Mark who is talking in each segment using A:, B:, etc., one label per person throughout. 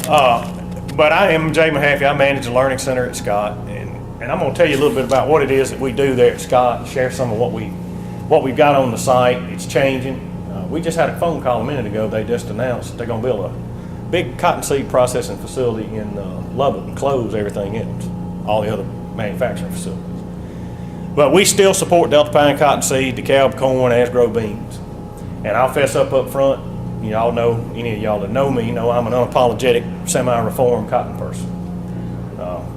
A: But I am Jay Mahaffey. I manage the Learning Center at Scott, and I'm going to tell you a little bit about what it is that we do there at Scott, share some of what we've got on the site. It's changing. We just had a phone call a minute ago. They just announced that they're going to build a big cottonseed processing facility in Lubbock and close everything else, all the other manufacturing facilities. But we still support Delta Pine cottonseed, DeKalb corn, Asgrow beans. And I'll fess up front. Y'all know, any of y'all that know me know I'm an unapologetic, semi-reformed cotton person.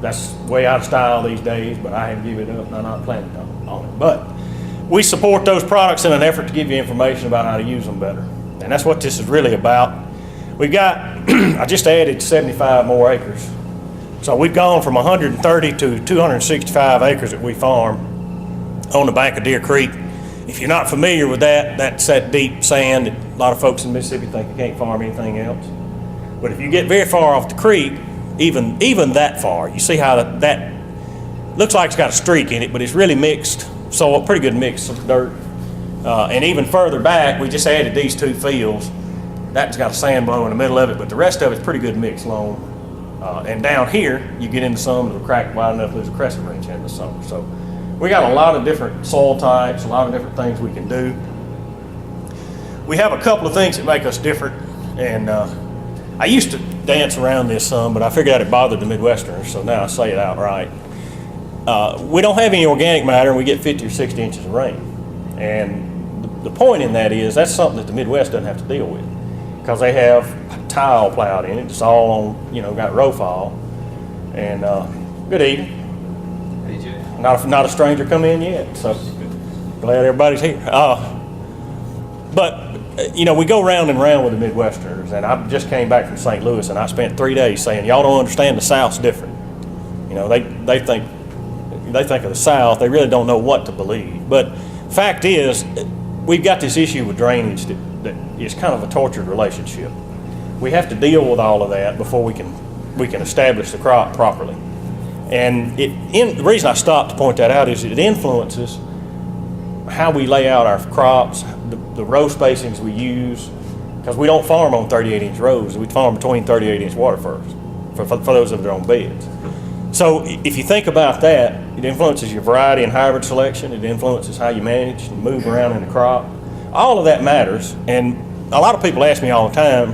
A: That's way out of style these days, but I haven't given it up and I'm not planning on it. But we support those products in an effort to give you information about how to use them better. And that's what this is really about. We've got, I just added 75 more acres. So we've gone from 130 to 265 acres that we farm on the bank of Deer Creek. If you're not familiar with that, that's that deep sand that a lot of folks in Mississippi think you can't farm anything else. But if you get very far off the creek, even that far, you see how that looks like it's got a streak in it, but it's really mixed, so a pretty good mix of dirt. And even further back, we just added these two fields. That's got a sand blow in the middle of it, but the rest of it's pretty good mix loam. And down here, you get into some that'll crack wide enough there's a crescent wrench in the summer. So we got a lot of different soil types, a lot of different things we can do. We have a couple of things that make us different, and I used to dance around this some, but I figured out it bothered the Midwesterners, so now I say it outright. We don't have any organic matter, and we get 50 or 60 inches of rain. And the point in that is that's something that the Midwest doesn't have to deal with, because they have tile plowed in it. It's all on, got row fall. And good evening. Not a stranger come in yet, so glad everybody's here. But we go round and round with the Midwesterners, and I just came back from St. Louis, and I spent 3 days saying, y'all don't understand the South's different. They think of the South, they really don't know what to believe. But fact is, we've got this issue with drainage that is kind of a tortured relationship. We have to deal with all of that before we can establish the crop properly. And the reason I stopped to point that out is it influences how we lay out our crops, the row spacings we use, because we don't farm on 38-inch rows. We farm between 38-inch water first for those of their own beds. So if you think about that, it influences your variety and hybrid selection. It influences how you manage and move around in the crop. All of that matters. And a lot of people ask me all the time,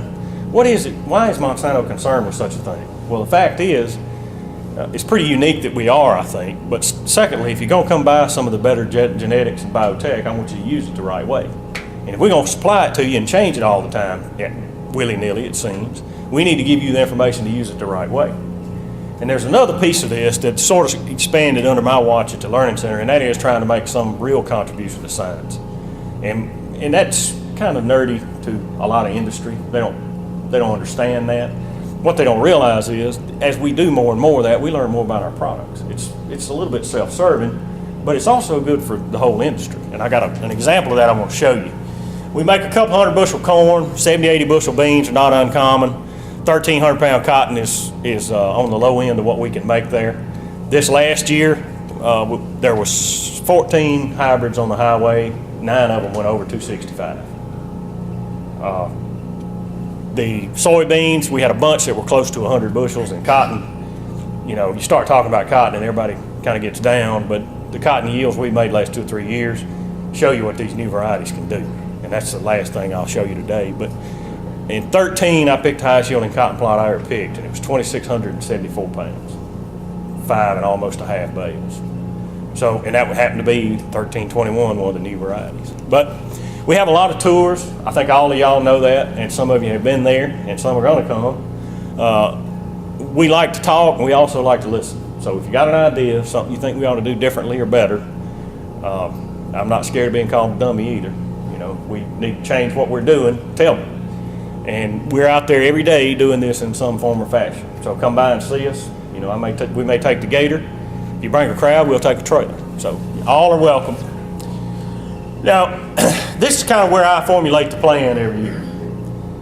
A: what is it? Why is Monsanto concerned with such a thing? Well, the fact is, it's pretty unique that we are, I think. But secondly, if you're going to come by some of the better genetics and biotech, I want you to use it the right way. And if we're going to supply it to you and change it all the time, willy-nilly it seems, we need to give you the information to use it the right way. And there's another piece of this that sort of expanded under my watch at the Learning Center, and that is trying to make some real contribution to science. And that's kind of nerdy to a lot of industry. They don't understand that. What they don't realize is, as we do more and more of that, we learn more about our products. It's a little bit self-serving, but it's also good for the whole industry. And I got an example of that I'm going to show you. We make a couple hundred bushel corn, 70, 80 bushel beans are not uncommon. 1,300 pound cotton is on the low end of what we can make there. This last year, there was 14 hybrids on the highway. 9 of them went over 265. The soybeans, we had a bunch that were close to 100 bushels, and cotton, you start talking about cotton and everybody kind of gets down, but the cotton yields we made last 2 or 3 years show you what these new varieties can do. And that's the last thing I'll show you today. But in 13, I picked the highest yielding cotton plot I ever picked, and it was 2,674 pounds, 5 and almost a half bales. So, and that would happen to be 1321, one of the new varieties. But we have a lot of tours. I think all of y'all know that, and some of you have been there, and some are going to come. We like to talk, and we also like to listen. So if you got an idea of something you think we ought to do differently or better, I'm not scared of being called a dummy either. We need to change what we're doing, tell me. And we're out there every day doing this in some form or fashion. So come by and see us. We may take the gator. If you bring a crowd, we'll take a trailer. So all are welcome. Now, this is kind of where I formulate the plan every year.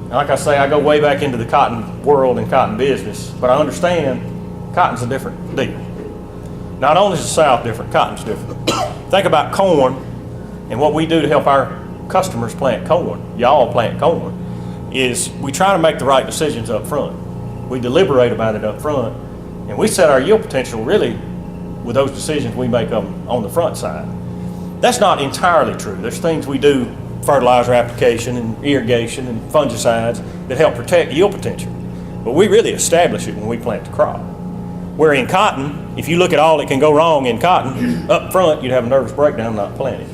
A: Like I say, I go way back into the cotton world and cotton business, but I understand cotton's a different deal. Not only is the South different, cotton's different. Think about corn and what we do to help our customers plant corn, y'all plant corn, is we try to make the right decisions up front. We deliberate about it up front, and we set our yield potential really with those decisions we make on the front side. That's not entirely true. There's things we do, fertilizer application and irrigation and fungicides, that help protect yield potential. But we really establish it when we plant the crop. Where in cotton, if you look at all that can go wrong in cotton, up front you'd have a nervous breakdown not planting.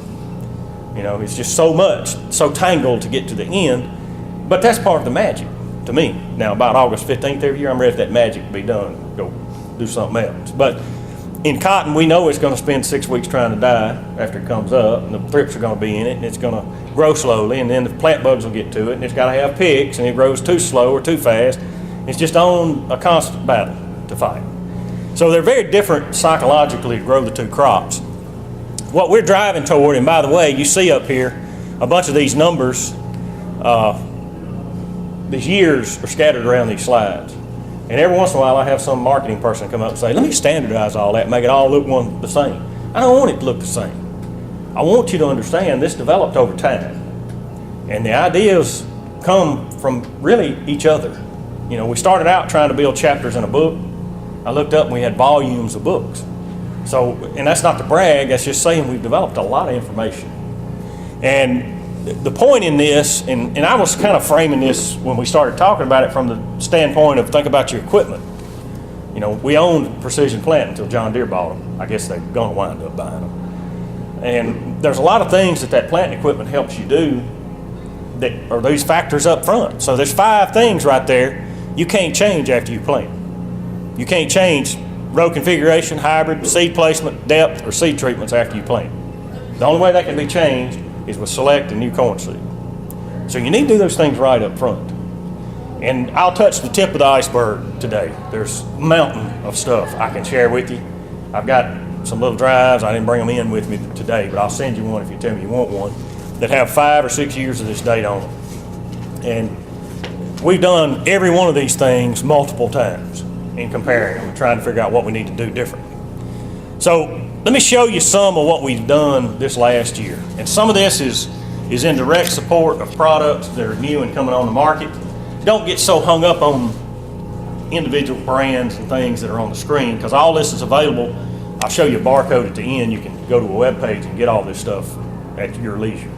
A: You know, it's just so much, so tangled to get to the end. But that's part of the magic to me. Now, about August 15th every year, I'm ready for that magic to be done, go do something else. But in cotton, we know it's going to spend 6 weeks trying to die after it comes up, and the thrips are going to be in it, and it's going to grow slowly, and then the plant bugs will get to it, and it's got to have picks, and it grows too slow or too fast. It's just on a constant battle to fight. So they're very different psychologically to grow the two crops. What we're driving toward, and by the way, you see up here a bunch of these numbers, these years are scattered around these slides. And every once in a while I have some marketing person come up and say, let me standardize all that, make it all look the same. I don't want it to look the same. I want you to understand this developed over time. And the ideas come from really each other. You know, we started out trying to build chapters in a book. I looked up and we had volumes of books. So, and that's not to brag, that's just saying we've developed a lot of information. And the point in this, and I was kind of framing this when we started talking about it from the standpoint of think about your equipment. You know, we owned Precision Plant until John Deere bought them. I guess they're going to wind up buying them. And there's a lot of things that planting equipment helps you do that are these factors up front. So there's 5 things right there you can't change after you plant. You can't change row configuration, hybrid, seed placement, depth, or seed treatments after you plant. The only way that can be changed is with select and new corn seed. So you need to do those things right up front. And I'll touch the tip of the iceberg today. There's a mountain of stuff I can share with you. I've got some little drives. I didn't bring them in with me today, but I'll send you one if you tell me you want one, that have 5 or 6 years of this data on them. And we've done every one of these things multiple times in comparing them and trying to figure out what we need to do differently. So let me show you some of what we've done this last year. And some of this is in direct support of products that are new and coming on the market. Don't get so hung up on individual brands and things that are on the screen, because all this is available. I'll show you a barcode at the end. You can go to a web page and get all this stuff at your leisure.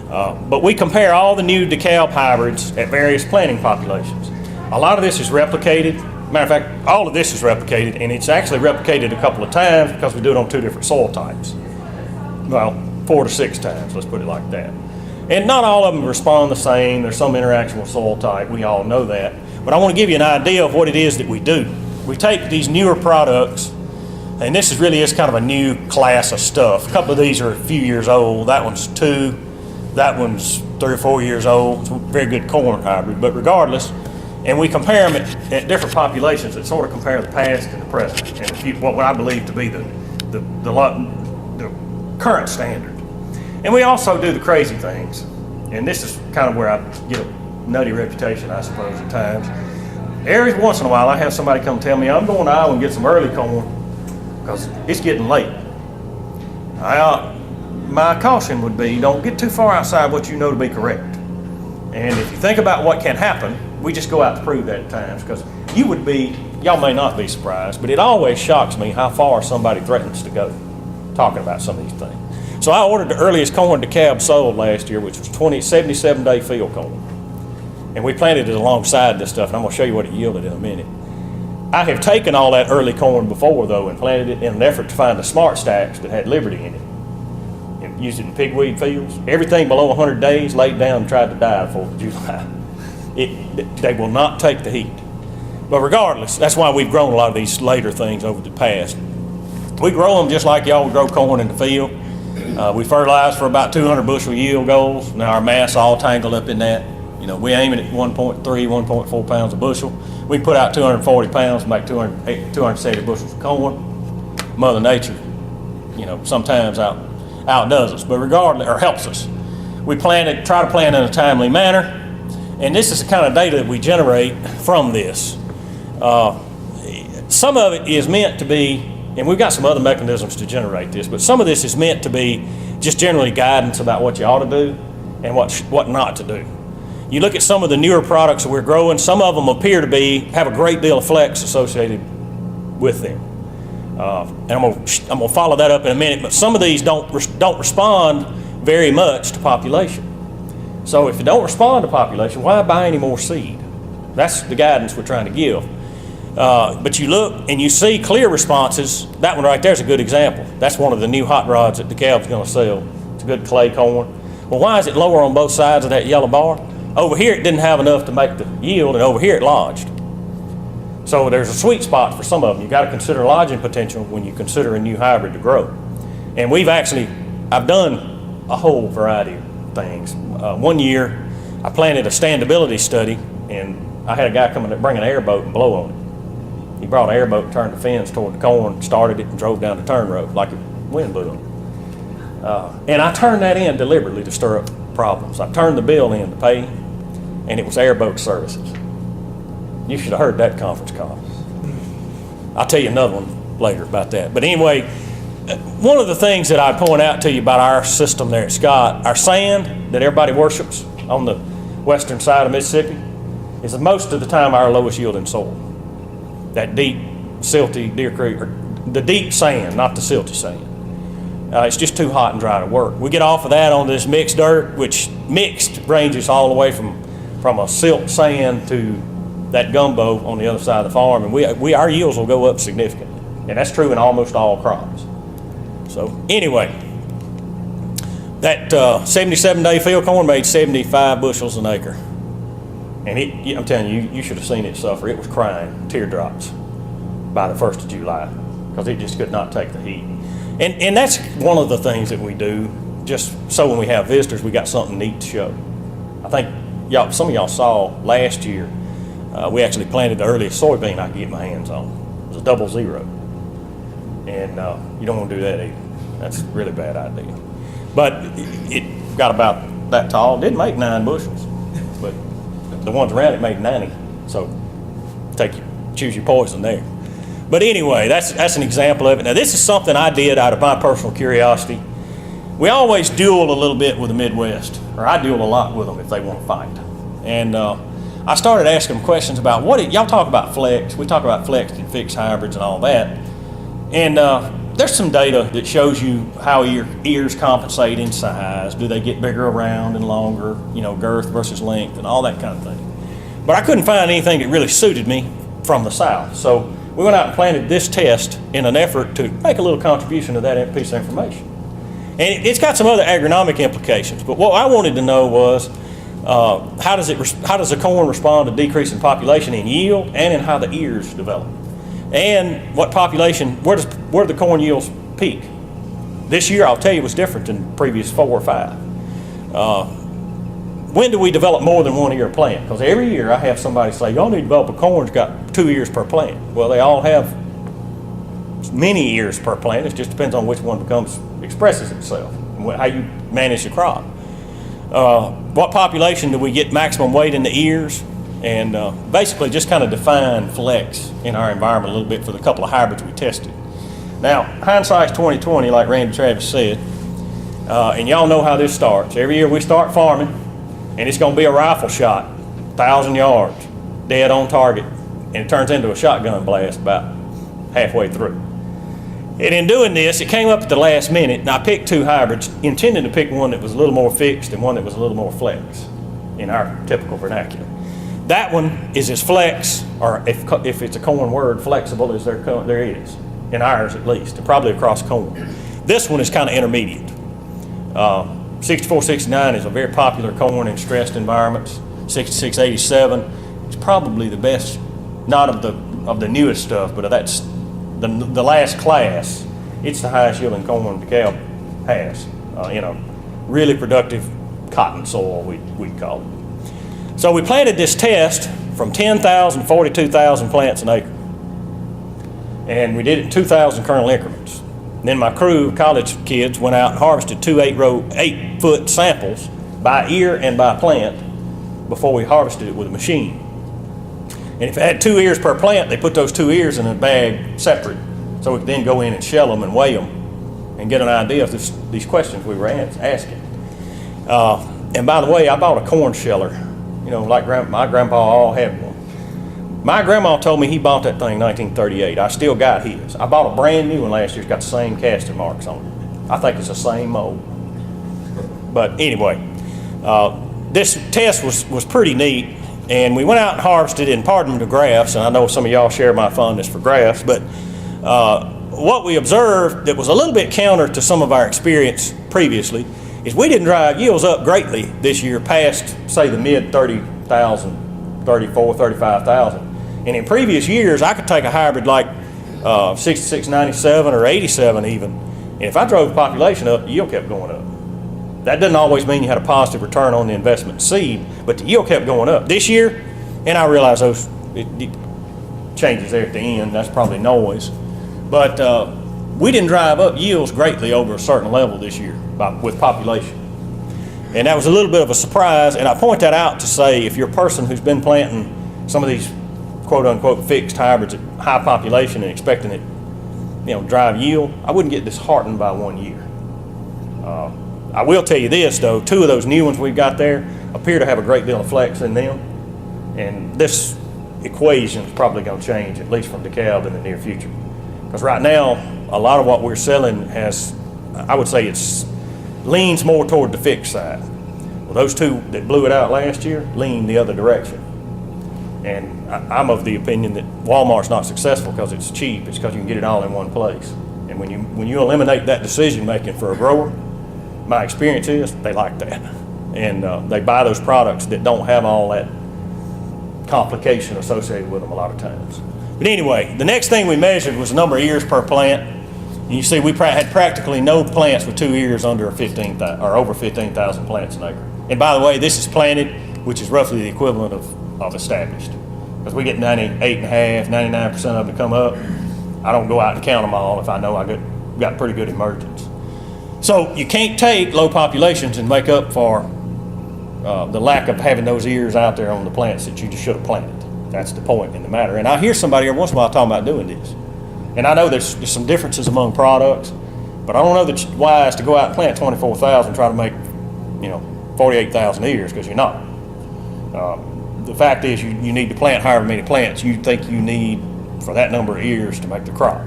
A: But we compare all the new DeKalb hybrids at various planting populations. A lot of this is replicated. Matter of fact, all of this is replicated, and it's actually replicated a couple of times because we do it on 2 different soil types. Well, 4 to 6 times, let's put it like that. And not all of them respond the same. There's some interaction with soil type. We all know that. But I want to give you an idea of what it is that we do. We take these newer products, and this is really kind of a new class of stuff. A couple of these are a few years old. That one's 2. That one's 3 or 4 years old. It's a very good corn hybrid. But regardless, and we compare them at different populations that sort of compare the past and the present, and what I believe to be the current standard. And we also do the crazy things. And this is kind of where I get a nutty reputation, I suppose, at times. Every once in a while, I have somebody come tell me, I'm going to Iowa and get some early corn because it's getting late. My caution would be, don't get too far outside what you know to be correct. And if you think about what can happen, we just go out to prove that at times, because y'all may not be surprised, but it always shocks me how far somebody threatens to go talking about some of these things. So I ordered the earliest corn DeKalb sold last year, which was 77-day field corn. And we planted it alongside this stuff, and I'm going to show you what it yielded in a minute. I have taken all that early corn before, though, and planted it in an effort to find the smart stacks that had Liberty in it. And used it in pigweed fields. Everything below 100 days laid down and tried to die before July. They will not take the heat. But regardless, that's why we've grown a lot of these later things over the past. We grow them just like y'all would grow corn in the field. We fertilize for about 200 bushel yield goals. Now our mass all tangled up in that. You know, we aiming at 1.3, 1.4 pounds a bushel. We put out 240 pounds and make 270 bushels of corn. Mother Nature, you know, sometimes outdoes us, but regardless, or helps us. We try to plant in a timely manner. And this is the kind of data that we generate from this. Some of it is meant to be, and we've got some other mechanisms to generate this, but some of this is meant to be just generally guidance about what you ought to do and what not to do. You look at some of the newer products that we're growing, some of them appear to have a great deal of flex associated with them. And I'm gonna follow that up in a minute, but some of these don't respond very much to population. So if you don't respond to population, why buy any more seed? That's the guidance we're trying to give. But you look and you see clear responses. That one right there is a good example. That's one of the new hot rods that DeKalb's going to sell. It's a good clay corn. Well, why is it lower on both sides of that yellow bar? Over here it didn't have enough to make the yield, and over here it lodged. So there's a sweet spot for some of them. You've got to consider lodging potential when you consider a new hybrid to grow. And I've done a whole variety of things. One year I planted a standability study, and I had a guy come in and bring an airboat and blow on it. He brought an airboat and turned the fins toward the corn, started it, and drove down the turn road like a wind blew on it. And I turned that in deliberately to stir up problems. I turned the bill in to pay, and it was airboat services. You should have heard that conference call. I'll tell you another one later about that. But anyway, one of the things that I point out to you about our system there at Scott, our sand that everybody worships on the western side of Mississippi, is most of the time our lowest yielding soil. That deep, silty Deer Creek, or the deep sand, not the silty sand. It's just too hot and dry to work. We get off of that on this mixed dirt, which mixed ranges all the way from a silt sand to that gumbo on the other side of the farm, and our yields will go up significantly. And that's true in almost all crops. So anyway, that 77-day field corn made 75 bushels an acre. And I'm telling you, you should have seen it suffer. It was crying teardrops by the 1st of July because it just could not take the heat. And that's one of the things that we do, just so when we have visitors, we got something neat to show. I think some of y'all saw last year, we actually planted the earliest soybean I could get my hands on. It was a 00. And you don't want to do that either. That's a really bad idea. But it got about that tall. It didn't make 9 bushels, but the ones around it made 90. So choose your poison there. But anyway, that's an example of it. Now this is something I did out of my personal curiosity. We always duel a little bit with the Midwest, or I duel a lot with them if they want to fight. And I started asking them questions about y'all talk about flex. We talk about flex and fixed hybrids and all that. And there's some data that shows you how your ears compensate in size. Do they get bigger around and longer, girth versus length and all that kind of thing. But I couldn't find anything that really suited me from the South. So we went out and planted this test in an effort to make a little contribution to that piece of information. And it's got some other agronomic implications. But what I wanted to know was how does the corn respond to decrease in population in yield and in how the ears develop? And what population, where do the corn yields peak? This year, I'll tell you, was different than previous 4 or 5. When do we develop more than one ear plant? Because every year I have somebody say, y'all need to develop a corn that's got 2 ears per plant. Well, they all have many ears per plant. It just depends on which one expresses itself, and how you manage the crop. What population do we get maximum weight in the ears? And basically just kind of define flex in our environment a little bit for the couple of hybrids we tested. Now, hindsight's 20/20, like Randy Travis said, and y'all know how this starts. Every year we start farming, and it's going to be a rifle shot, 1,000 yards, dead on target, and it turns into a shotgun blast about halfway through. And in doing this, it came up at the last minute, and I picked 2 hybrids, intending to pick one that was a little more fixed and one that was a little more flex in our typical vernacular. That one is as flex, or if it's a corn word, flexible as there is, in ours at least, and probably across corn. This one is kind of intermediate. 6469 is a very popular corn in stressed environments. 6687 is probably the best, not of the newest stuff, but that's the last class. It's the highest yielding corn DeKalb has in a really productive cotton soil, we'd call it. So we planted this test from 10,000 to 42,000 plants an acre. And we did it in 2,000 kernel increments. And then my crew of college kids went out and harvested 2 8-foot samples by ear and by plant before we harvested it with a machine. And if it had 2 ears per plant, they put those 2 ears in a bag separate, so we could then go in and shell them and weigh them and get an idea of these questions we were asking. And by the way, I bought a corn sheller you know, like my grandpa all had one. My grandma told me he bought that thing in 1938. I still got his. I bought a brand new one last year. It's got the same casting marks on it. I think it's the same mold. But anyway, this test was pretty neat, and we went out and harvested and pardoned the grafts, and I know some of y'all share my fondness for grafts, but what we observed that was a little bit counter to some of our experience previously is we didn't drive yields up greatly this year past, say, the mid 30,000, 34, 35,000. And in previous years, I could take a hybrid like 6697 or 87 even, and if I drove the population up, the yield kept going up. That doesn't always mean you had a positive return on the investment seed, but the yield kept going up. This year, and I realize it changes there at the end, that's probably noise, but we didn't drive up yields greatly over a certain level this year with population. And that was a little bit of a surprise, and I point that out to say if you're a person who's been planting some of these quote-unquote fixed hybrids at high population and expecting it, you know, drive yield, I wouldn't get disheartened by 1 year. I will tell you this though, 2 of those new ones we've got there appear to have a great deal of flex in them, and this equation is probably going to change, at least from DeKalb in the near future. Because right now, a lot of what we're selling has, I would say leans more toward the fixed side. Well, those 2 that blew it out last year lean the other direction. And I'm of the opinion that Walmart's not successful because it's cheap. It's because you can get it all in one place. And when you eliminate that decision making for a grower, my experience is they like that. And they buy those products that don't have all that complication associated with them a lot of times. But anyway, the next thing we measured was the number of ears per plant. And you see we had practically no plants with 2 ears under 15,000 or over 15,000 plants an acre. And by the way, this is planted, which is roughly the equivalent of established. Because we get 98.5%, 99% of them come up. I don't go out and count them all if I know I got pretty good emergence. So you can't take low populations and make up for the lack of having those ears out there on the plants that you just should have planted. That's the point in the matter. And I hear somebody every once in a while talking about doing this. And I know there's some differences among products, but I don't know that it's wise to go out and plant 24,000 and try to make, 48,000 ears, because you're not. The fact is you need to plant however many plants you think you need for that number of ears to make the crop.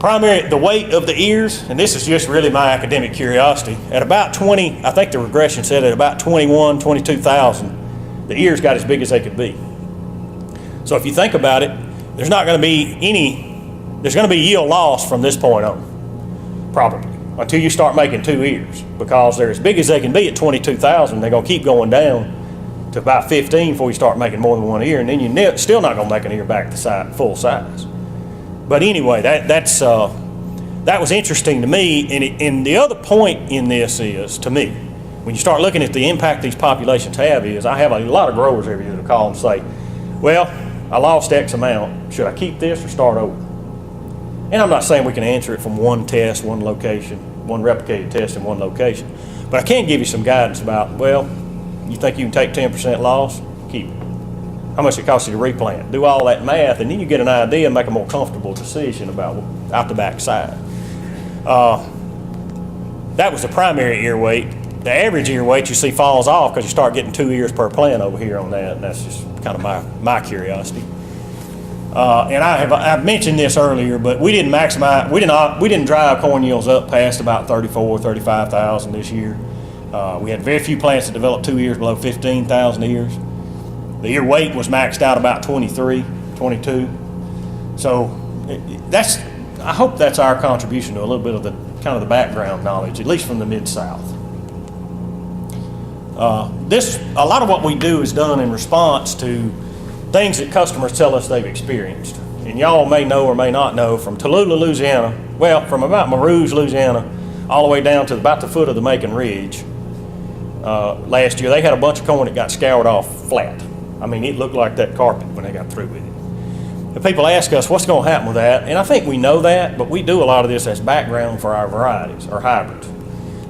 A: The weight of the ears, and this is just really my academic curiosity, at about 20, I think the regression said at about 21, 22,000, the ears got as big as they could be. So if you think about it, there's going to be yield loss from this point on, probably, until you start making 2 ears, because they're as big as they can be at 22,000, they're going to keep going down to about 15 before you start making more than 1 ear, and then you're still not going to make an ear back to full size. But anyway, that was interesting to me, and the other point in this is, to me, when you start looking at the impact these populations have, is I have a lot of growers every year to call and say, well, I lost X amount, should I keep this or start over? And I'm not saying we can answer it from one test, one location, one replicated test in one location, but I can give you some guidance about, well, you think you can take 10% loss? Keep it. How much it costs you to replant? Do all that math, and then you get an idea and make a more comfortable decision about out the back side. That was the primary ear weight. The average ear weight you see falls off because you start getting 2 ears per plant over here on that, and that's just kind of my curiosity. And I've mentioned this earlier, but we didn't maximize. We didn't drive corn yields up past about 35,000 this year. We had very few plants that developed 2 ears below 15,000 ears. The ear weight was maxed out about 23, 22. So I hope that's our contribution to a little bit of the background knowledge, at least from the Mid-South. A lot of what we do is done in response to things that customers tell us they've experienced. And y'all may know or may not know, from Tallulah, Louisiana, from about Marouge, Louisiana, all the way down to about the foot of the Macon Ridge, last year, they had a bunch of corn that got scoured off flat. I mean, it looked like that carpet when they got through with it. The people ask us, what's going to happen with that? And I think we know that, but we do a lot of this as background for our varieties, or hybrids.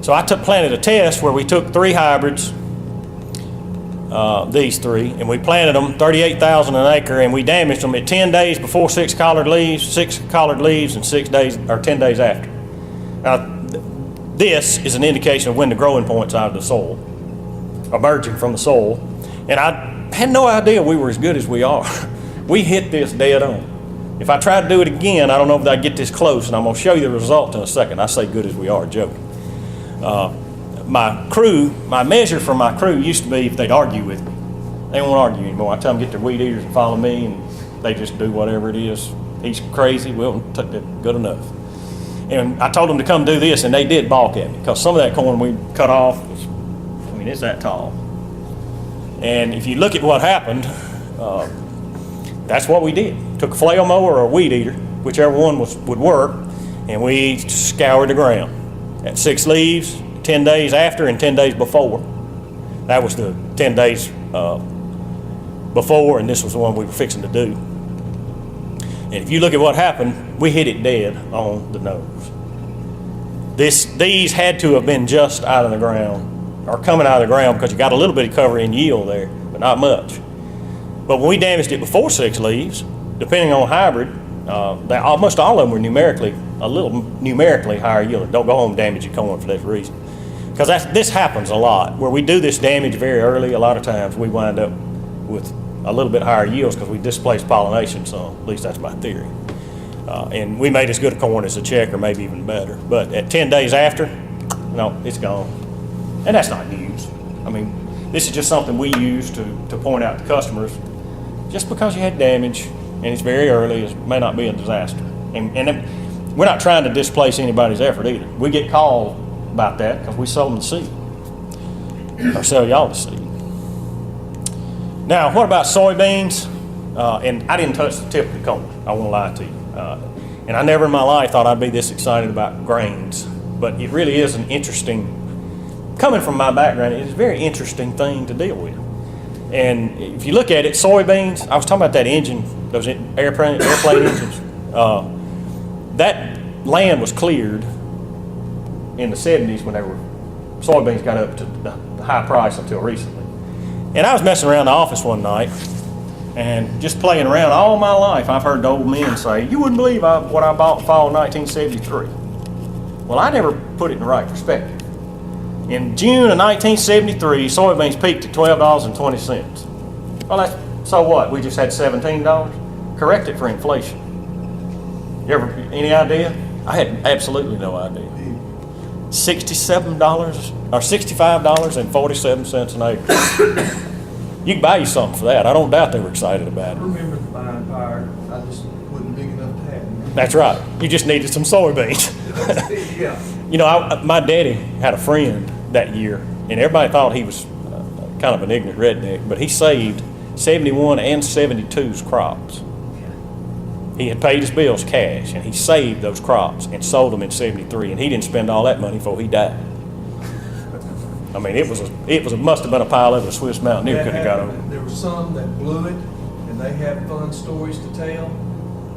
A: So I planted a test where we took 3 hybrids, these 3, and we planted them 38,000 an acre, and we damaged them at 10 days before 6 collared leaves, and 6 days or 10 days after. Now, this is an indication of when the growing point's out of the soil. emerging from the soil. And I had no idea we were as good as we are. We hit this dead on. If I tried to do it again, I don't know if I'd get this close, and I'm going to show you the result in a second. I say good as we are, joking. My measure for my crew used to be if they'd argue with me. They won't argue anymore. I tell them get their weed eaters and follow me, and they just do whatever it is. He's crazy. Well, good enough. And I told them to come do this, and they did balk at me because some of that corn we cut off was, it's that tall. And if you look at what happened, that's what we did. Took a flail mower or a weed eater, whichever one would work, and we scoured the ground. At 6 leaves, 10 days after and 10 days before. That was the 10 days before, and this was the one we were fixing to do. And if you look at what happened, we hit it dead on the nose. These had to have been just out of the ground, or coming out of the ground, because you got a little bit of cover in yield there, but not much. But when we damaged it before 6 leaves, depending on hybrid, almost all of them were numerically higher yielding. Don't go home and damage your corn for that reason. Because this happens a lot. Where we do this damage very early, a lot of times we wind up with a little bit higher yields because we displace pollination some. At least that's my theory. And we made as good a corn as a check, or maybe even better. But at 10 days after, no, it's gone. And that's not news. This is just something we use to point out to customers. Just because you had damage and it's very early, it may not be a disaster. And we're not trying to displace anybody's effort either. We get called about that because we sold them the seed, or sell y'all the seed. Now, what about soybeans? And I didn't touch the tip of the corn, I won't lie to you. And I never in my life thought I'd be this excited about grains, but it really is an interesting, coming from my background, it's a very interesting thing to deal with. And if you look at it, soybeans, I was talking about that engine, those airplane engines, that land was cleared in the 70s when soybeans got up to the high price until recently. And I was messing around the office one night and just playing around. All my life I've heard the old men say, you wouldn't believe what I bought in fall of 1973. Well, I never put it in the right perspective. In June of 1973, soybeans peaked at $12.20. Well, so what? We just had $17? Correct it for inflation. Any idea? I had absolutely no idea. $67 or $65.47 an acre. You can buy you something for that. I don't doubt they were excited about it.
B: I remember the buying power. I just wasn't big enough to have it.
A: That's right. You just needed some soybeans.
B: Yeah.
A: My daddy had a friend that year, and everybody thought he was kind of an ignorant redneck, but he saved 71 and 72's crops. He had paid his bills cash, and he saved those crops and sold them in 73, and he didn't spend all that money before he died. It must have been a pile of a Swiss Mountaineer could have got over.
B: There were some that blew it, and they have fun stories to tell.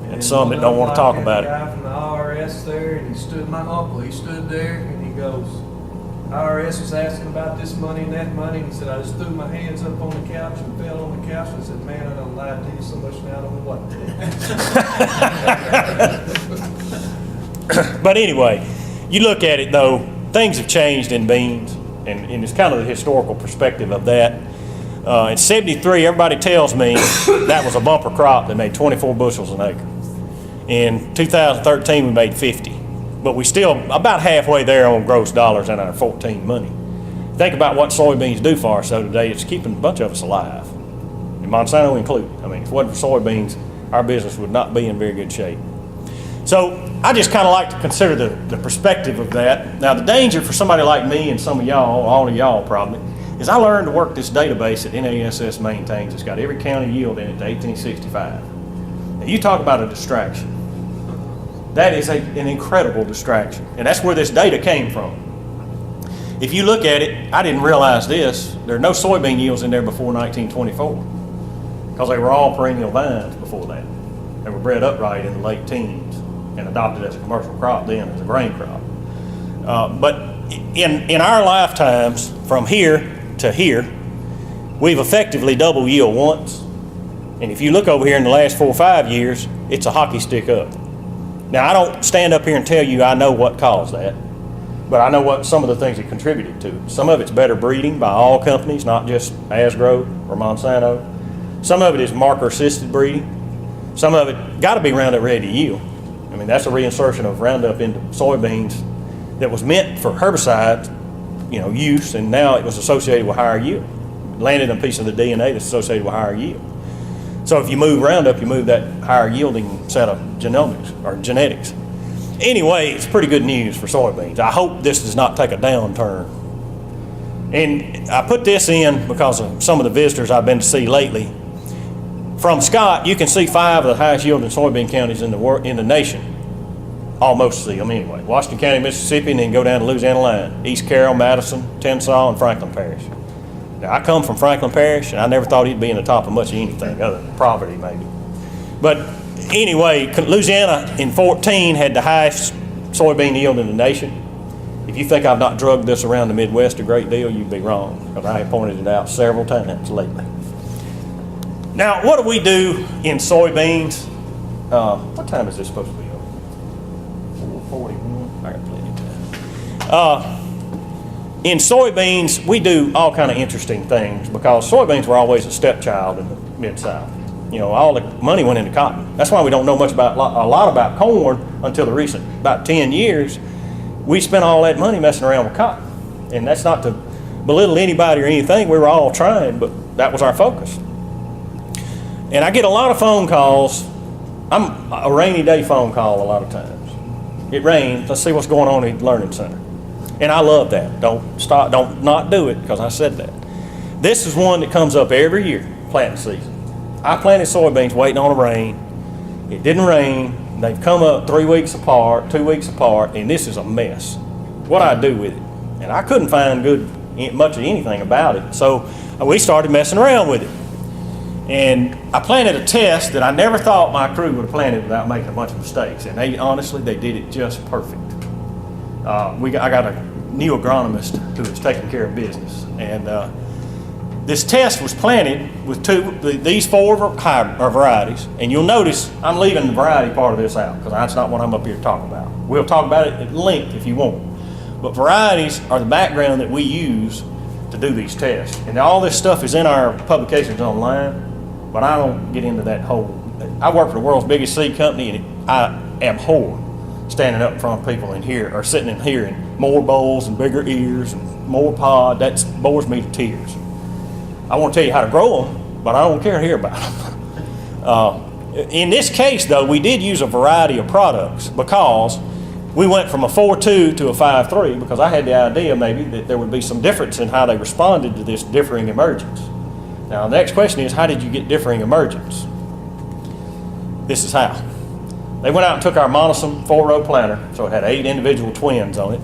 A: And some that don't want to talk about it.
B: A guy from the IRS there, and my uncle, he stood there, and he goes, IRS was asking about this money and that money, and he said, I just threw my hands up on the couch and fell on the couch, and I said, man, I don't lie to you so much now, I don't know what.
A: But anyway, you look at it though, things have changed in beans, and it's kind of the historical perspective of that. In 73, everybody tells me that was a bumper crop that made 24 bushels an acre. In 2013, we made 50. But we still about halfway there on gross dollars and our 14 money. Think about what soybeans do for us though today. It's keeping a bunch of us alive, and Monsanto included. If it wasn't for soybeans, our business would not be in very good shape. So I just kind of like to consider the perspective of that. Now the danger for somebody like me and some of y'all, all of y'all probably, is I learned to work this database that NASS maintains. It's got every county yield in it to 1865. Now you talk about a distraction. That is an incredible distraction. And that's where this data came from. If you look at it, I didn't realize this, there are no soybean yields in there before 1924 because they were all perennial vines before that. They were bred upright in the late teens and adopted as a commercial crop then as a grain crop. But in our lifetimes, from here to here, we've effectively doubled yield once. And if you look over here in the last 4 or 5 years, it's a hockey stick up. Now, I don't stand up here and tell you I know what caused that, but I know what some of the things that contributed to it. Some of it's better breeding by all companies, not just Asgrow or Monsanto. Some of it is marker-assisted breeding. Some of it got to be Roundup Ready to yield. I mean, that's a reinsertion of Roundup into soybeans that was meant for herbicide, use, and now it was associated with higher yield. Landed a piece of the DNA that's associated with higher yield. So if you move Roundup, you move that higher yielding set of genomics or genetics. Anyway, it's pretty good news for soybeans. I hope this does not take a downturn. And I put this in because of some of the visitors I've been to see lately. From Scott, you can see 5 of the highest yielding soybean counties in the nation. Almost see them anyway. Washington County, Mississippi, and then go down to Louisiana line. East Carroll, Madison, Tensas, and Franklin Parish. Now, I come from Franklin Parish, and I never thought he'd be in the top of much of anything other than poverty, maybe. But anyway, Louisiana in 14 had the highest soybean yield in the nation. If you think I've not drugged this around the Midwest a great deal, you'd be wrong, because I have pointed it out several times lately. Now, what do we do in soybeans? What time is this supposed to be? 4:41. I got plenty of time. In soybeans, we do all kind of interesting things because soybeans were always a stepchild in the Mid-South. All the money went into cotton. That's why we don't know much about a lot about corn until the recent about 10 years. We spent all that money messing around with cotton, and that's not to belittle anybody or anything. We were all trying, but that was our focus. And I get a lot of phone calls. I'm a rainy day phone call a lot of times. It rains. Let's see what's going on in the Learning Center. And I love that. Don't not do it because I said that. This is one that comes up every year, planting season. I planted soybeans waiting on the rain. It didn't rain. They've come up 3 weeks apart, 2 weeks apart, and this is a mess. What I do with it? And I couldn't find much of anything about it. So we started messing around with it. And I planted a test that I never thought my crew would have planted without making a bunch of mistakes. And they did it just perfect. I got a new agronomist who is taking care of business. And this test was planted with these 4 varieties. And you'll notice I'm leaving the variety part of this out because that's not what I'm up here to talk about. We'll talk about it at length if you want. But varieties are the background that we use to do these tests. And all this stuff is in our publications online. But I don't get into that whole. I work for the world's biggest seed company, and I abhor standing up in front of people in here or sitting in here in more bowls and bigger ears and more pod. That bores me to tears. I want to tell you how to grow them, but I don't care to hear about them. In this case, though, we did use a variety of products because we went from a 4.2 to a 5.3 because I had the idea maybe that there would be some difference in how they responded to this differing emergence. Now, the next question is, how did you get differing emergence? This is how. They went out and took our Monsanto 4-row planter, so it had 8 individual twins on it.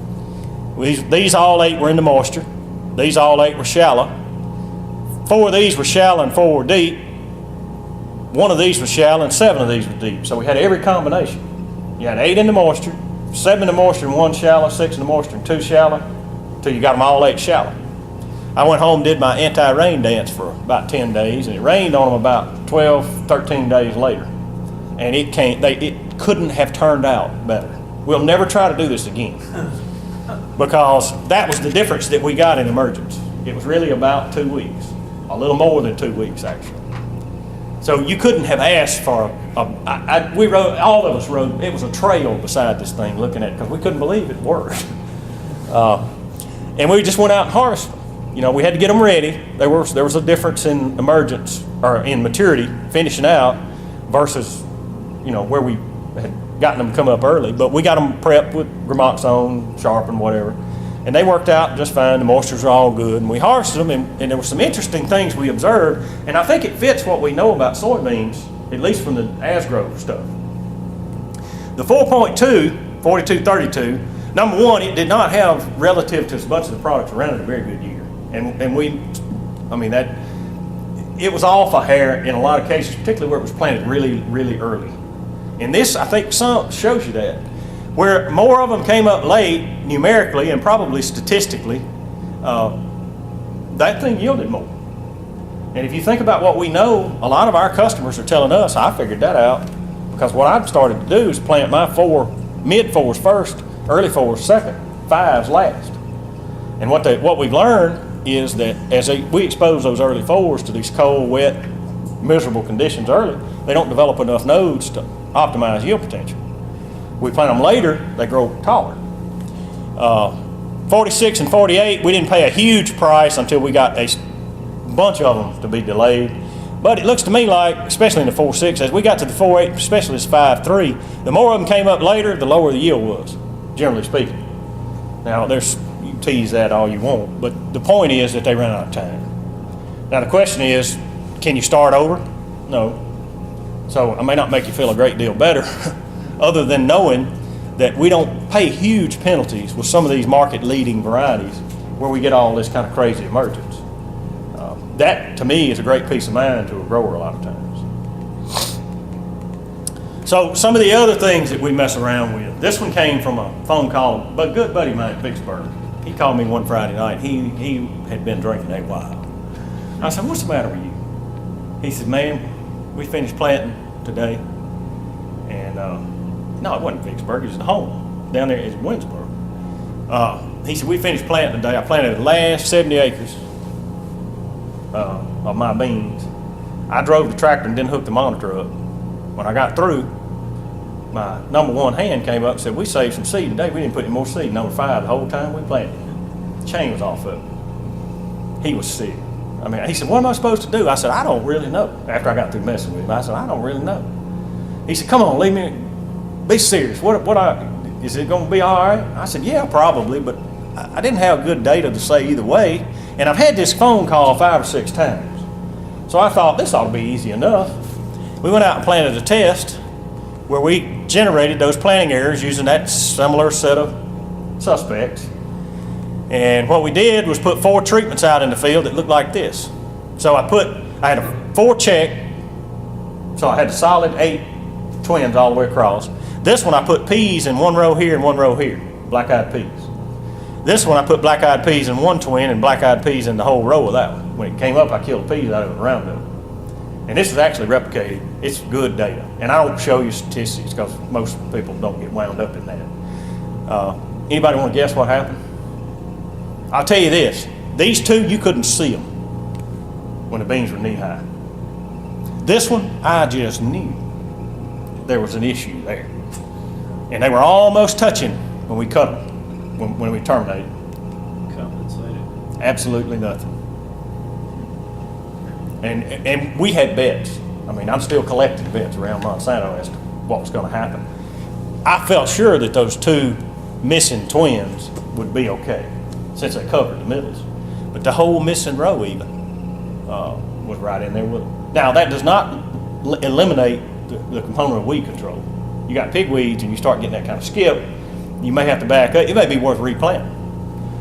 A: These all 8 were in the moisture. These all 8 were shallow. 4 of these were shallow and 4 were deep. 1 of these was shallow and 7 of these were deep. So we had every combination. You had 8 in the moisture, 7 in the moisture and 1 shallow, 6 in the moisture and 2 shallow, until you got them all 8 shallow. I went home and did my anti-rain dance for about 10 days, and it rained on them about 12, 13 days later. And it couldn't have turned out better. We'll never try to do this again because that was the difference that we got in emergence. It was really about 2 weeks, a little more than 2 weeks actually. So you couldn't have asked for we wrote, all of us wrote, it was a trail beside this thing looking at it because we couldn't believe it worked. And we just went out and harvested them. We had to get them ready. There was a difference in emergence or in maturity, finishing out, versus, where we had gotten them to come up early. But we got them prepped with Gramoxone, sharpened, whatever, and they worked out just fine. The moistures are all good, and we harvested them. And there were some interesting things we observed, and I think it fits what we know about soybeans, at least from the Asgrow stuff. The 4.2, 4232. Number one, it did not have, relative to a bunch of the products around it, a very good year. And it was off a hair in a lot of cases, particularly where it was planted really, really early. And this, I think, shows you that. Where more of them came up late, numerically and probably statistically, that thing yielded more. And if you think about what we know, a lot of our customers are telling us, I figured that out, because what I've started to do is plant my mid 4s first, early 4s second, 5s last. And what we've learned is that we expose those early 4s to these cold, wet, miserable conditions early, they don't develop enough nodes to optimize yield potential. We plant them later, they grow taller. 46 and 48, we didn't pay a huge price until we got a bunch of them to be delayed. But it looks to me like, especially in the 4.6, as we got to the 4.8, especially this 5.3, the more of them came up later, the lower the yield was, generally speaking. Now, you can tease that all you want, but the point is that they ran out of time. Now, the question is, can you start over? No. So I may not make you feel a great deal better, other than knowing that we don't pay huge penalties with some of these market-leading varieties where we get all this kind of crazy emergence. That, to me, is a great peace of mind to a grower a lot of times. So some of the other things that we mess around with, this one came from a phone call, but good buddy of mine in Vicksburg. He called me one Friday night. He had been drinking a while. I said, what's the matter with you? He said, man, we finished planting today. And no, it wasn't Vicksburg, it was at home, down there in Winsboro. He said, we finished planting today. I planted the last 70 acres of my beans. I drove the tractor and didn't hook the monitor up. When I got through, my number one hand came up and said, we saved some seed today. We didn't put any more seed. Number 5, the whole time we planted. The chain was off of it. He was sick. I mean, he said, what am I supposed to do? I said, I don't really know. After I got through messing with him, I said, I don't really know. He said, come on, leave me, be serious. Is it going to be all right? I said, yeah, probably, but I didn't have good data to say either way. And I've had this phone call 5 or 6 times. So I thought this ought to be easy enough. We went out and planted a test where we generated those planting errors using that similar set of suspects. And what we did was put 4 treatments out in the field that looked like this. So I had a 4 check, so I had a solid 8 twins all the way across. This one I put peas in one row here and one row here, black-eyed peas. This one I put black-eyed peas in one twin and black-eyed peas in the whole row of that one. When it came up, I killed peas out of it and Roundup. And this is actually replicated. It's good data. And I don't show you statistics because most people don't get wound up in that. Anybody want to guess what happened? I'll tell you this. These 2, you couldn't see them when the beans were knee-high. This one, I just knew there was an issue there. And they were almost touching when we cut them. When we terminated.
C: Compensated.
A: Absolutely nothing. And we had bets. I mean, I'm still collecting bets around Monsanto as to what was going to happen. I felt sure that those 2 missing twins would be okay, since they covered the middles. But the whole missing row even was right in there with them. Now, that does not eliminate the component of weed control. You got pigweeds and you start getting that kind of skip, you may have to back up. It may be worth replanting,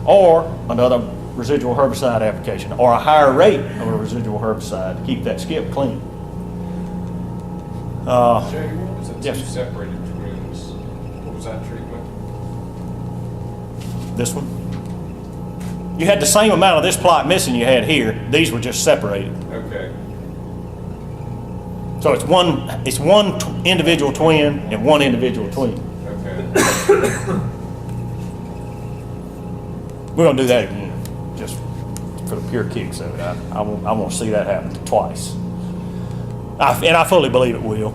A: or another residual herbicide application, or a higher rate of a residual herbicide to keep that skip clean.
D: Jay, what was the
A: yes.
D: 2 separated twins? What was that treatment?
A: This one. You had the same amount of this plot missing you had here. These were just separated.
D: Okay.
A: So it's one individual twin and one individual twin.
D: Okay.
A: We're gonna do that again, just for the pure kicks of it. I want to see that happen twice. And I fully believe it will.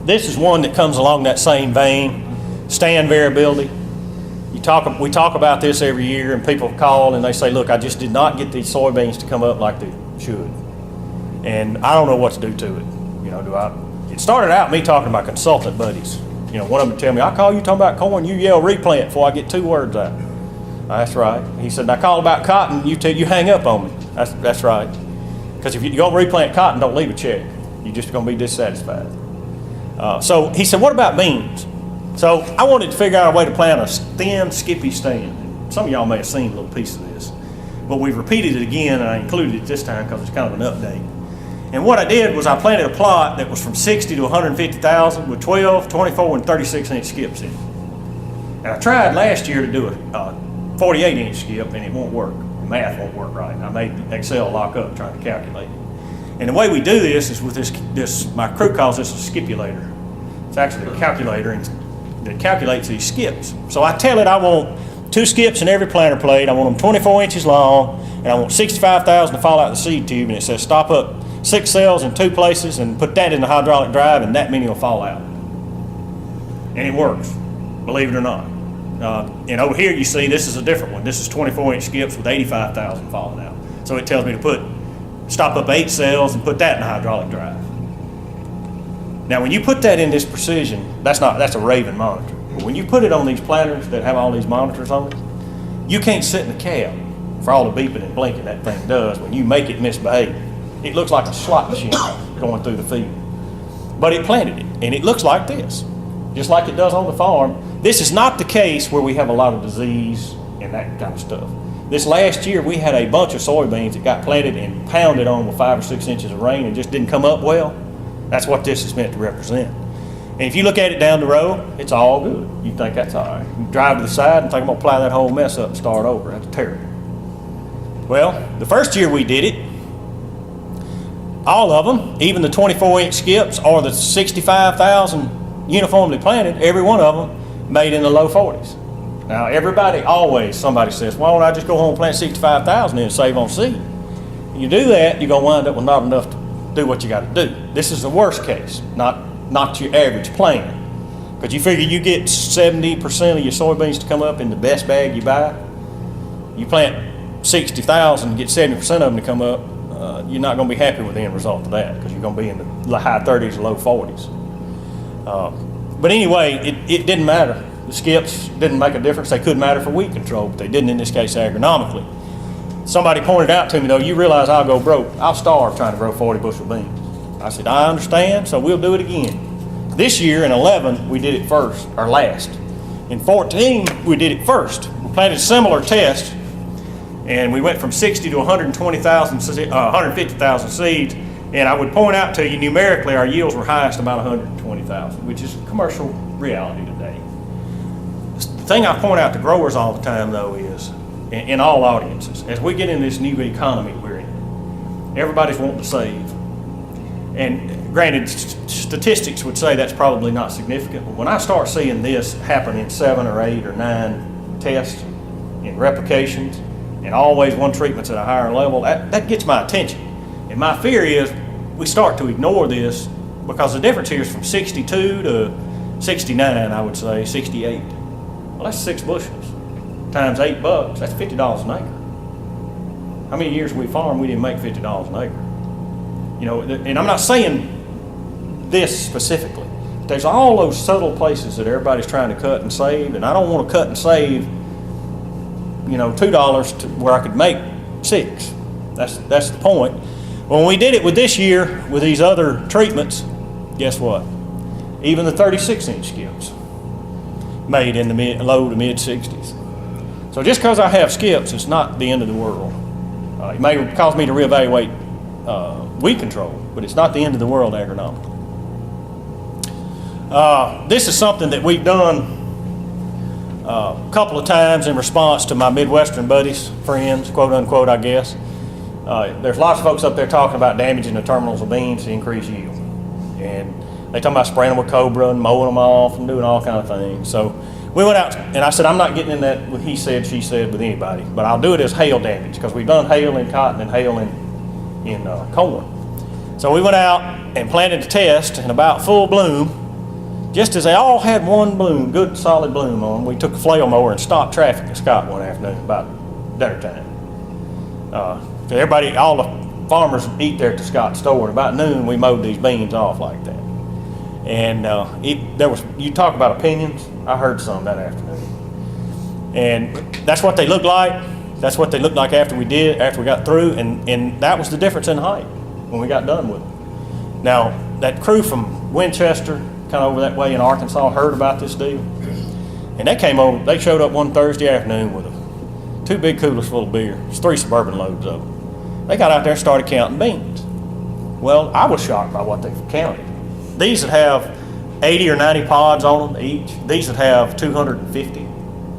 A: This is one that comes along that same vein, stand variability. We talk about this every year, and people call and they say, look, I just did not get these soybeans to come up like they should. And I don't know what to do to it. It started out me talking to my consultant buddies. One of them would tell me, I call you talking about corn, you yell replant before I get 2 words out. That's right. He said, I call about cotton, you hang up on me. That's right. Because if you're going to replant cotton, don't leave a check. You're just going to be dissatisfied. So he said, what about beans? So I wanted to figure out a way to plant a thin, skippy stand. Some of y'all may have seen a little piece of this. But we've repeated it again, and I included it this time because it's kind of an update. And what I did was I planted a plot that was from 60 to 150,000 with 12, 24, and 36-inch skips in it. And I tried last year to do a 48-inch skip, and it won't work. The math won't work right. I made Excel lock up trying to calculate it. And the way we do this is with this my crew calls this a skipulator. It's actually a calculator that calculates these skips. So I tell it I want 2 skips in every planter plate. I want them 24 inches long, and I want 65,000 to fall out of the seed tube, and it says stop up 6 cells in 2 places and put that in the hydraulic drive, and that many will fall out. And it works, believe it or not. And over here you see this is a different one. This is 24-inch skips with 85,000 falling out. So it tells me to stop up 8 cells and put that in the hydraulic drive. Now when you put that in this precision, that's a Raven monitor. But when you put it on these planters that have all these monitors on it, you can't sit in the cab for all the beeping and blinking that thing does when you make it misbehave. It looks like a slot machine going through the field. But it planted it, and it looks like this, just like it does on the farm. This is not the case where we have a lot of disease and that kind of stuff. This last year, we had a bunch of soybeans that got planted and pounded on with 5 or 6 inches of rain and just didn't come up well. That's what this is meant to represent. And if you look at it down the road, it's all good. You think that's all right. You drive to the side and think, I'm going to plow that whole mess up and start over. That's terrible. Well, the first year we did it, all of them, even the 24-inch skips or the 65,000 uniformly planted, every one of them made in the low 40s. Now, somebody says, why don't I just go home and plant 65,000 and save on seed? You do that, you're going to wind up with not enough to do what you got to do. This is the worst case, not your average plan. Because you figure you get 70% of your soybeans to come up in the best bag you buy. You plant 60,000 and get 70% of them to come up, you're not going to be happy with the end result of that because you're going to be in the high 30s or low 40s. But anyway, it didn't matter. The skips didn't make a difference. They could matter for weed control, but they didn't in this case agronomically. Somebody pointed out to me, though, you realize I'll go broke. I'll starve trying to grow 40 bushel beans. I said, I understand, so we'll do it again. This year in 11, we did it first, or last. In 14, we did it first. We planted a similar test, and we went from 60 to 150,000 seeds. And I would point out to you, numerically, our yields were highest about 120,000, which is commercial reality today. The thing I point out to growers all the time, though, is, in all audiences, as we get in this new economy we're in, everybody's wanting to save. And granted, statistics would say that's probably not significant, but when I start seeing this happen in 7 or 8 or 9 tests, in replications, and always one treatment's at a higher level, that gets my attention. And my fear is we start to ignore this because the difference here is from 62 to 69, I would say, 68. Well, that's 6 bushels times $8. That's $50 an acre. How many years we farmed, we didn't make $50 an acre? You know, and I'm not saying this specifically. There's all those subtle places that everybody's trying to cut and save, and I don't want to cut and save, $2 to where I could make 6. That's the point. When we did it with this year, with these other treatments, guess what? Even the 36-inch skips made in the low to mid-60s. So just because I have skips, it's not the end of the world. It may cause me to reevaluate weed control, but it's not the end of the world agronomically. This is something that we've done a couple of times in response to my Midwestern buddies, friends, quote unquote, I guess. There's lots of folks up there talking about damaging the terminals of beans to increase yield. And they talking about spraying them with Cobra and mowing them off and doing all kind of things. So we went out and I said, I'm not getting in that with he said, she said with anybody, but I'll do it as hail damage because we've done hail in cotton and hail in corn. So we went out and planted a test in about full bloom. Just as they all had one bloom, good solid bloom on, we took a flail mower and stopped traffic at Scott one afternoon about dinner time. Everybody, all the farmers eat there at the Scott store, and about noon we mowed these beans off like that. And you talk about opinions, I heard some that afternoon. And that's what they looked like. That's what they looked like after we got through, and that was the difference in height when we got done with them. Now, that crew from Winchester, kind of over that way in Arkansas, heard about this deal. And they showed up one Thursday afternoon with 2 big coolers full of beer. It's 3 Suburban loads of them. They got out there and started counting beans. Well, I was shocked by what they counted. These that have 80 or 90 pods on them each, these that have 250,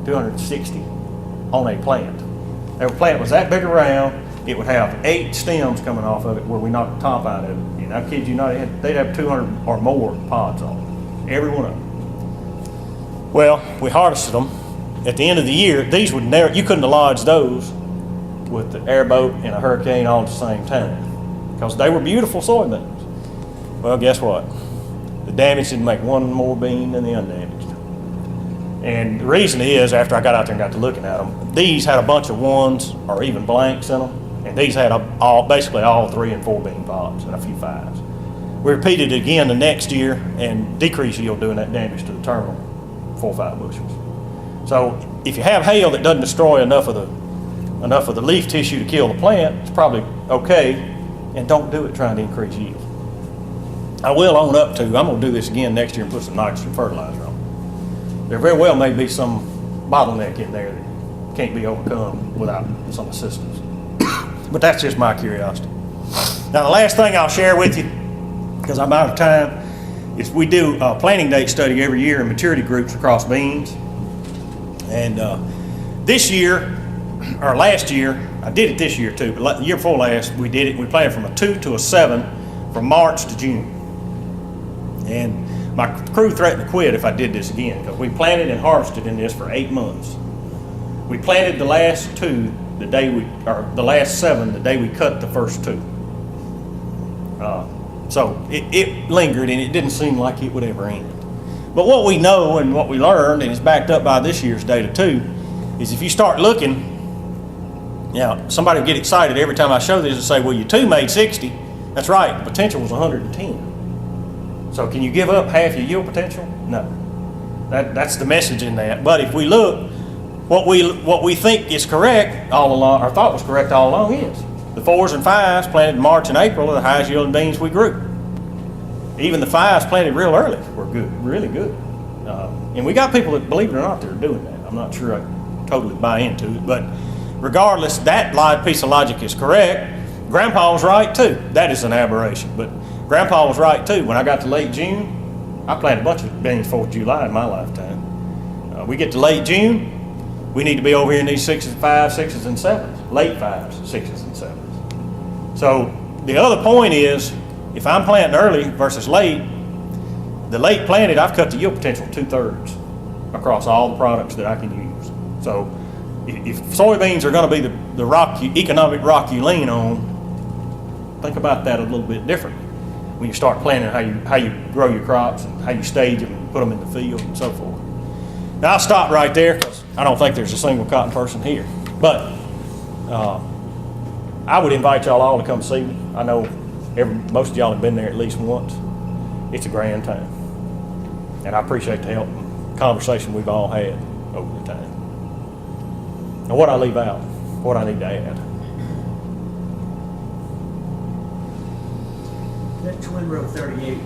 A: 260 on a plant. Their plant was that big around, it would have 8 stems coming off of it where we knocked the top out of it. And I kid you not, they'd have 200 or more pods on them, every one of them. Well, we harvested them, at the end of the year, these would never, you couldn't have lodged those with the airboat and a hurricane all at the same time, because they were beautiful soybeans. Well, guess what? The damage didn't make one more bean than the undamaged. And the reason is, after I got out there and got to looking at them, these had a bunch of ones or even blanks in them, and these had basically all 3 and 4 bean pods and a few 5s. We repeated it again the next year and decreased yield doing that damage to the terminal 4 or 5 bushels. So if you have hail that doesn't destroy enough of the leaf tissue to kill the plant, it's probably okay, and don't do it trying to increase yield. I will own up to, I'm going to do this again next year and put some nitrogen fertilizer on. There very well may be some bottleneck in there that can't be overcome without some assistance. But that's just my curiosity. Now, the last thing I'll share with you, because I'm out of time, is we do a planting date study every year in maturity groups across beans. And this year, or last year, I did it this year too, but the year before last, we did it. We planted from a 2 to a 7 from March to June. And my crew threatened to quit if I did this again, because we planted and harvested in this for 8 months. We planted the last 2 the last 7 the day we cut the first 2. So it lingered, and it didn't seem like it would ever end. But what we know and what we learned, and it's backed up by this year's data too, is if you start looking, somebody will get excited every time I show this and say, well, your 2 made 60. That's right, the potential was 110. So can you give up half your yield potential? No. That's the message in that. But if we look, what we think is correct all along, or thought was correct all along, is the 4s and 5s planted in March and April are the highest yielding beans we grew. Even the 5s planted real early were good, really good. And we got people that, believe it or not, that are doing that. I'm not sure I totally buy into it, but regardless, that piece of logic is correct. Grandpa was right too. That is an aberration, but Grandpa was right too. When I got to late June, I planted a bunch of beans 4th of July in my lifetime. We get to late June, we need to be over here in these 6s, 5s, 6s, and 7s. Late 5s, 6s, and 7s. So the other point is, if I'm planting early versus late, the late planted, I've cut the yield potential 2/3 across all the products that I can use. So if soybeans are going to be the economic rock you lean on, think about that a little bit differently when you start planning how you grow your crops and how you stage them and put them in the field and so forth. Now I'll stop right there because I don't think there's a single cotton person here. But I would invite y'all all to come see me. I know most of y'all have been there at least once. It's a grand time. And I appreciate the help and conversation we've all had over the time. Now what I leave out, what I need to add.
E: That twin row 38,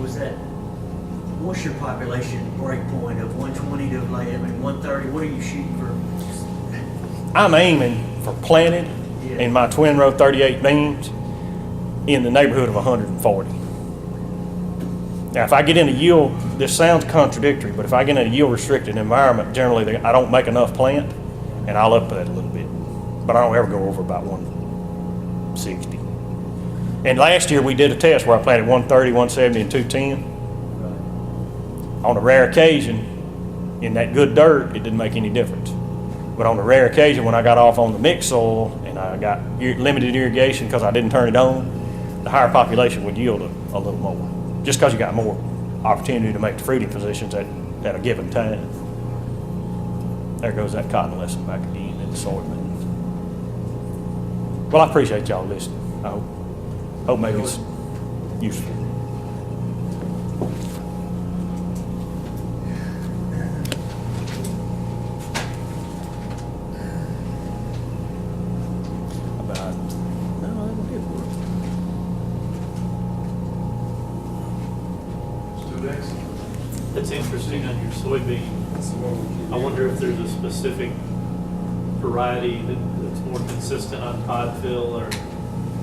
E: what's your population break point of 120 to 130? What are you shooting for?
A: I'm aiming for planted in my twin row 38 beans in the neighborhood of 140. Now, if I get in a yield, this sounds contradictory, but if I get in a yield restricted environment, generally I don't make enough plant, and I'll up that a little bit. But I don't ever go over about 160. And last year we did a test where I planted 130, 170, and 210. On a rare occasion, in that good dirt, it didn't make any difference. But on a rare occasion, when I got off on the mixed soil and I got limited irrigation because I didn't turn it on, the higher population would yield a little more, just because you got more opportunity to make the fruiting positions at a given time. There goes that cotton lesson back again in the soybeans. Well, I appreciate y'all listening. I hope maybe it's useful.
C: That's interesting on your soybean. I wonder if there's a specific variety that's more consistent on pod fill or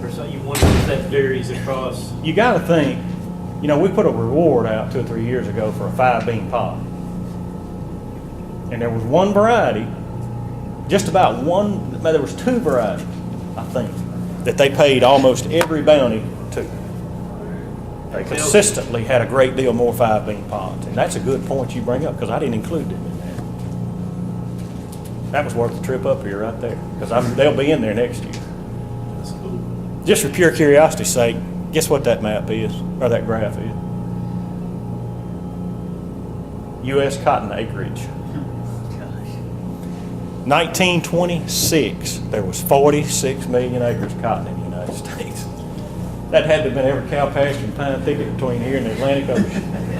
C: something. You wonder if that varies across.
A: You got to think, we put a reward out 2 or 3 years ago for a 5-bean pod. And there was one variety, there was 2 varieties, I think, that they paid almost every bounty to. They consistently had a great deal more 5-bean pods. And that's a good point you bring up because I didn't include them in That was worth the trip up here right there, because they'll be in there next year.
C: That's cool.
A: Just for pure curiosity's sake, guess what that map is, or that graph is? U.S. cotton acreage.
E: Gosh.
A: 1926, there was 46 million acres of cotton in the United States. That had to have been every cow pasture and pine thicket between here and the Atlantic Ocean.